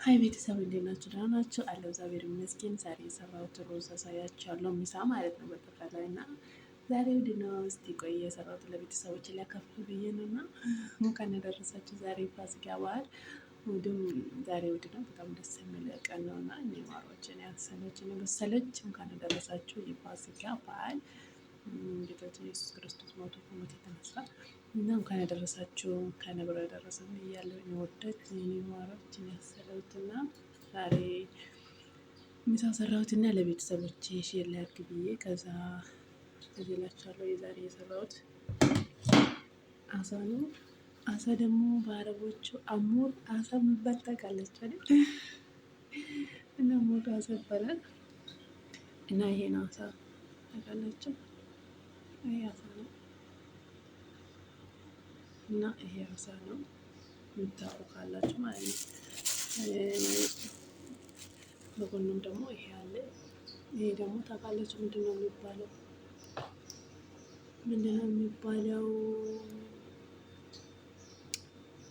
ሀይ ቤተሰብ እንዴት ናችሁ? ደህና ናችሁ? አለው እግዚአብሔር ይመስገን። ዛሬ የሰራሁት ሩዝ አሳያችኋለሁ፣ ምሳ ማለት ነው በጠቃላይ እና ዛሬ ምንድን ነው እስቲ ቆይ የሰራሁት ለቤተሰቦች ሊያካፍል ብዬ ነው እና እንኳን ያደረሳችሁ። ዛሬ ፋሲካ በዓል እሑድም ዛሬ እሑድ ነው። በጣም ደስ የሚል ቀን ነው እና እኔ ማሮችን ያሰለችን መሰለች እንኳን ያደረሳችሁ የፋሲካ በዓል ጌታችን ኢየሱስ ክርስቶስ ሞቶ ከሞት የተነሳ እና እንኳን ያደረሳችሁ ከነብረ ያደረሰን እያለው የሚወደድ የሚማሮችን ያሰለውትና ዛሬ ምሳ ሰራሁትና ለቤተሰቦቼ ሼር ላድርግ ብዬ ከዛ እላችኋለሁ። የዛሬ የሰራሁት አሳ ነው። አሳ ደግሞ በአረቦቹ አሞር አሳ የሚባል ታውቃለች አይደል? እና ሞቶ አሳ ይባላል እና ይሄን አሳ ታውቃላችሁ? ይሄ አሳ ነው እና ይሄ አሳ ነው የምታውቁ ካላችሁ ማለት ነው። በጎኑም ደግሞ ይሄ አለ። ይሄ ደግሞ ታውቃላችሁ ምንድነው የሚባለው? ምንድነው የሚባለው?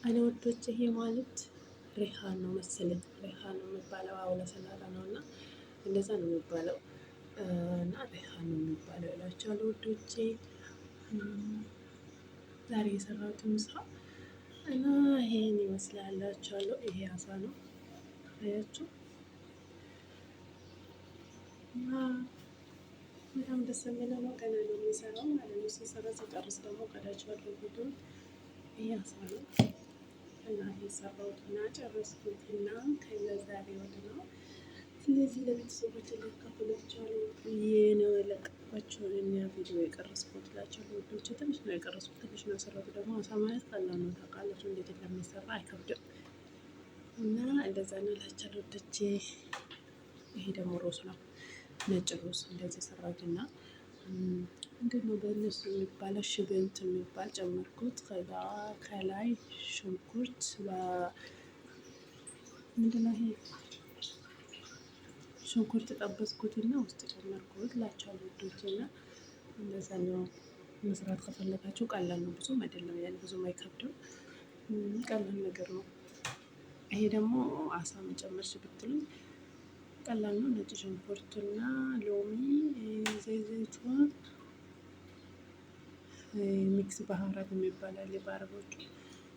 አለወዶች ይሄ ማለት ሪሃን ነው መሰለኝ። ሪሃን ነው የሚባለው። አሁን ለሰላጣ ነው እና እንደዛ ነው የሚባለው እና ሪሃን ነው የሚባለው እላችኋለሁ ውዶቼ። ዛሬ የሰራሁት ምሳ እና ይሄን ይመስላላችኋለሁ። ይሄ አሳ ነው አያችሁ። እና በጣም ደስ የሚለው ነው። ቀን ነው የሚሰራው ማለት ነው። ሲሰራ ሲጨርስ ደግሞ ቀዳችኋለሁ ቪዲዮ። ይሄ አሳ ነው እና ይሄ ሰራሁት እና ጨረስኩት እና ከዛሬ ወደ ነው። ስለዚህ ለቤተሰቦች ላካፍላችኋለሁ ብዬ ነው የለቀኳቸው እና ቪዲዮ የቀረስኩት እላችኋለሁ ውዶቼ። ትንሽ ነው የቀረስኩት፣ ትንሽ ነው የሰራሁት። ደግሞ አሳ ማለት ቀላል ነው ታውቃላችሁ፣ እንዴት እንደሚሰራ አይከብድም እና እንደዛ ነው እላችኋለሁ ውዶቼ። ይሄ ደግሞ ሩዝ ነው፣ ነጭ ሩዝ እንደዚህ ሰራሁት እና ምንድን ነው በእነሱ የሚባለው ሽብንት የሚባል ጨመርኩት። ከዛ ከላይ ሽንኩርት ምንድን ነው ይሄ ሽንኩርት ጠበስኩትና ውስጥ ጨመርኩት እላችኋለሁ ውዶቼ። እና እንደዛ ነው መስራት ከፈለጋችሁ ቀላል ነው፣ ብዙም አይደለም፣ ያን ብዙም አይከብድም፣ ቀላል ነገር ነው። ይሄ ደግሞ አሳ መጨመርሽ ብትሉኝ ቀላል ነው። ነጭ ሽንኩርትና ሎሚ፣ ዘይቱን፣ ሚክስ ባህራት የሚባል አለ በአረቦቹ፣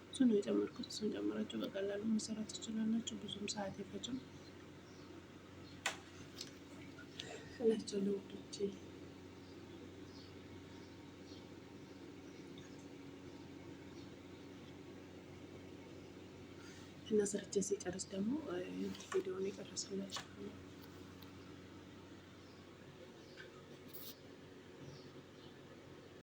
እሱ ነው የጨመርኩት። እሱን ጨምራችሁ በቀላሉ መሰራት ትችላላችሁ፣ ብዙም ሰዓት አይፈጅም እላችኋለሁ ውዶቼ። እና ሰርቼ ሲጨርስ ደግሞ ቪዲዮውን የቀረስኩላችሁ